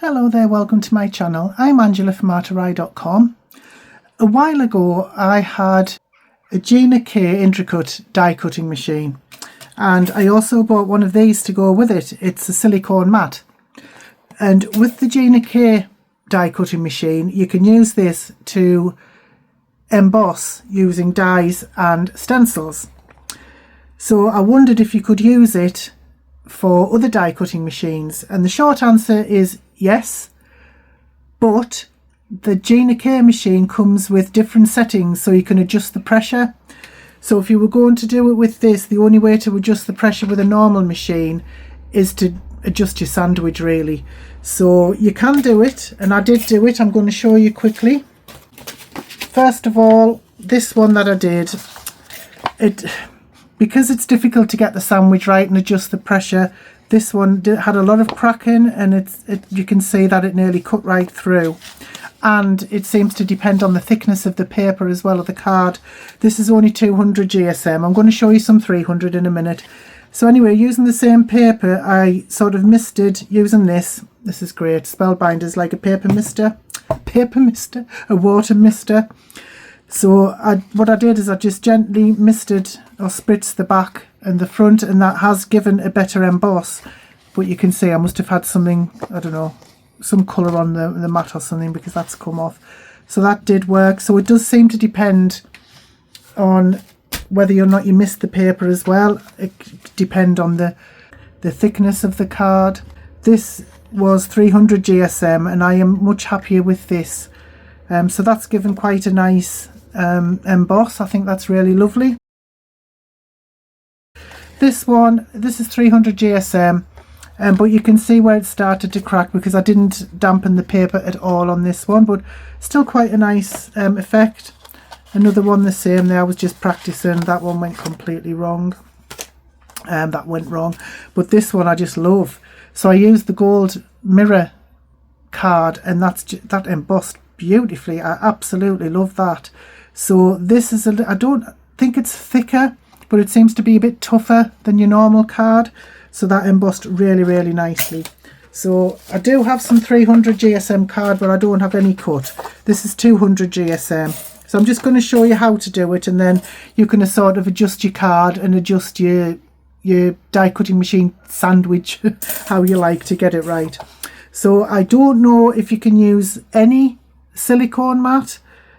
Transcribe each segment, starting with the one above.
Hello there, welcome to my channel. I'm Angela from artorai.com. A while ago I had a Gina K intricate die cutting machine, and I also bought one of these to go with it. It's a silicone mat, and with the Gina K die cutting machine you can use this to emboss using dies and stencils. So I wondered if you could use it for other die cutting machines, and the short answer is yes, but the Gina K machine comes with different settings so you can adjust the pressure. So if you were going to do it with this, the only way to adjust the pressure with a normal machine is to adjust your sandwich really. So you can do it, and I did do it. I'm going to show you quickly. First of all, this one that I did, because it's difficult to get the sandwich right and adjust the pressure, this one had a lot of cracking, and you can see that it nearly cut right through. And it seems to depend on the thickness of the paper as well, of the card. This is only 200 GSM. I'm going to show you some 300 in a minute. So anyway, using the same paper, I sort of misted using this. This is great. Spellbinders, like a paper mister, a water mister. So what I did is I just gently misted or spritzed the back and the front, and that has given a better emboss. But you can see I must have had something, I don't know, some colour on the mat or something, because that's come off. So that did work. So it does seem to depend on whether or not you missed the paper as well. It depends on the thickness of the card. This was 300 GSM, and I am much happier with this. So that's given quite a nice emboss. I think that's really lovely. This is 300 GSM, but you can see where it started to crack because I didn't dampen the paper at all on this one, but still quite a nice effect. Another one the same there. I was just practicing. That one went completely wrong. That went wrong, but this one I just love. So I used the gold mirror card, and that embossed beautifully. I absolutely love that. So this is I don't think it's thicker, but it seems to be a bit tougher than your normal card. So that embossed really, really nicely. So I do have some 300 GSM card, but I don't have any cut. This is 200 GSM. So I'm just going to show you how to do it, and then you can sort of adjust your card and adjust your die cutting machine sandwich how you like to get it right. So I don't know if you can use any silicone mat.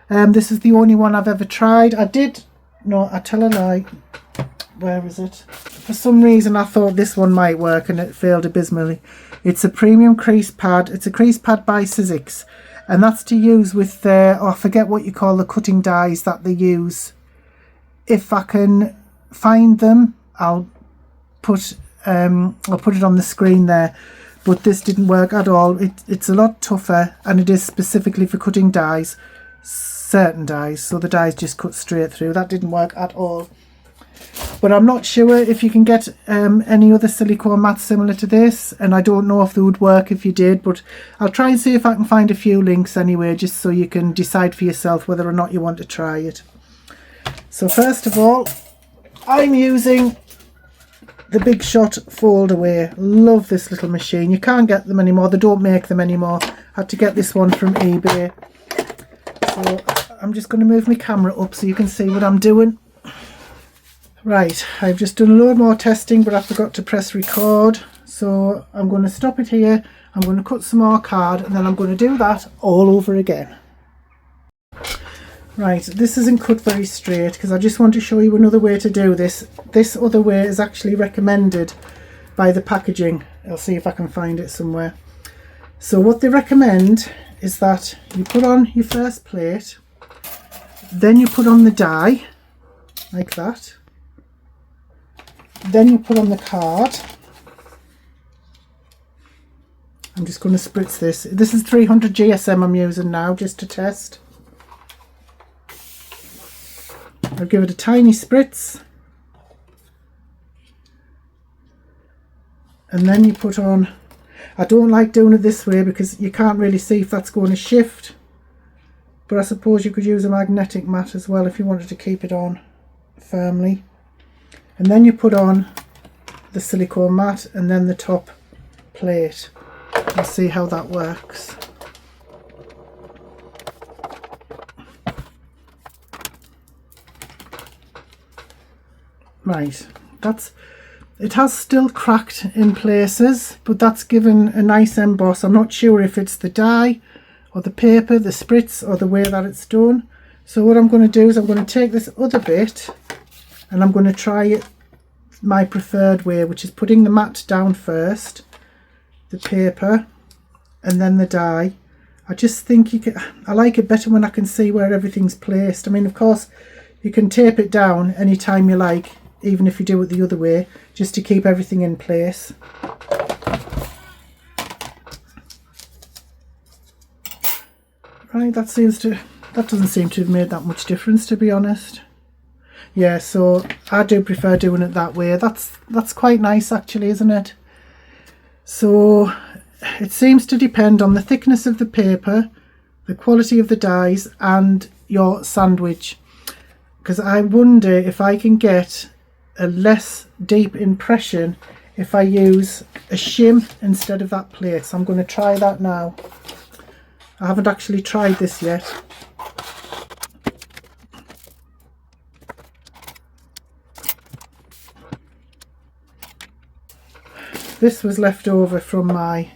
This is the only one I've ever tried. I tell a lie. Where is it? For some reason I thought this one might work, and it failed abysmally. It's a premium crease pad. It's a crease pad by Sizzix, and that's to use with their, I forget what you call the cutting dies that they use. If I can find them, I'll put it on the screen there. But this didn't work at all. It's a lot tougher, and it is specifically for cutting dies, certain dies, so the dies just cut straight through. That didn't work at all. But I'm not sure if you can get any other silicone mats similar to this, and I don't know if they would work if you did, but I'll try and see if I can find a few links anyway, just so you can decide for yourself whether or not you want to try it. So first of all, I'm using the Big Shot Fold Away. Love this little machine. You can't get them anymore. They don't make them anymore. I had to get this one from eBay. So I'm just going to move my camera up so you can see what I'm doing. Right, I've just done a load more testing, but I forgot to press record. So I'm going to stop it here. I'm going to cut some more card, and then I'm going to do that all over again. Right, this isn't cut very straight because I just want to show you another way to do this. This other way is actually recommended by the packaging. I'll see if I can find it somewhere. So what they recommend is that you put on your first plate, then you put on the die, like that. Then you put on the card. I'm just going to spritz this. This is 300 GSM I'm using now, just to test. I'll give it a tiny spritz, and then you put on, I don't like doing it this way because you can't really see if that's going to shift, but I suppose you could use a magnetic mat as well if you wanted to keep it on firmly. And then you put on the silicone mat, and then the top plate. and see how that works. Right, it has still cracked in places, but that's given a nice emboss. I'm not sure if it's the dye or the paper, the spritz, or the way that it's done. So what I'm going to do is I'm going to take this other bit and I'm going to try it my preferred way, which is putting the mat down first, the paper, and then the dye. I just think I like it better when I can see where everything's placed. I mean, of course, you can tape it down anytime you like, even if you do it the other way, just to keep everything in place. Right, that doesn't seem to have made that much difference, to be honest. Yeah, so I do prefer doing it that way. That's quite nice actually, isn't it? So it seems to depend on the thickness of the paper, the quality of the dyes, and your sandwich. Because I wonder if I can get a less deep impression if I use a shim instead of that plate. So I'm going to try that now. I haven't actually tried this yet. This was left over from my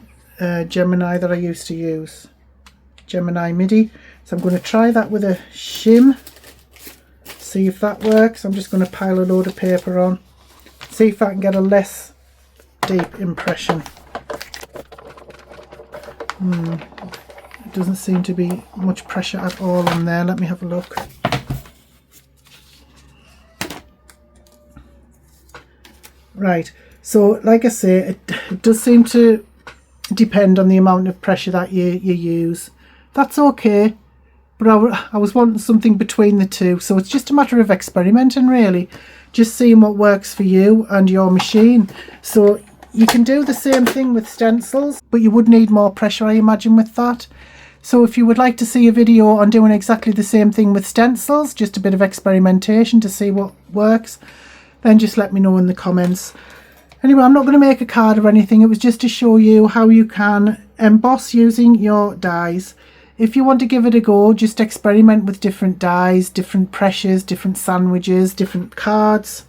Gemini that I used to use, Gemini MIDI. So I'm going to try that with a shim, see if that works. I'm just going to pile a load of paper on, see if I can get a less deep impression. It doesn't seem to be much pressure at all on there. Let me have a look. Right, so like I say, it does seem to depend on the amount of pressure that you use. That's okay, but I was wanting something between the two, so it's just a matter of experimenting really, just seeing what works for you and your machine. So you can do the same thing with stencils, but you would need more pressure, I imagine, with that. So if you would like to see a video on doing exactly the same thing with stencils, just a bit of experimentation to see what works, then just let me know in the comments. Anyway, I'm not going to make a card or anything. It was just to show you how you can emboss using your dyes. If you want to give it a go, just experiment with different dyes, different pressures, different sandwiches, different cards,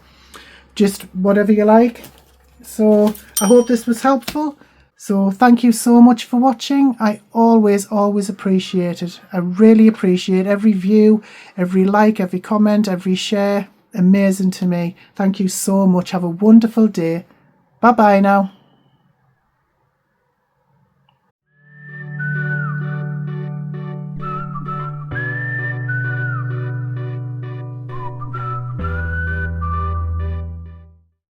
just whatever you like. So I hope this was helpful. So thank you so much for watching. I always appreciate it. I really appreciate every view, every like, every comment, every share. Amazing to me. Thank you so much. Have a wonderful day. Bye bye now.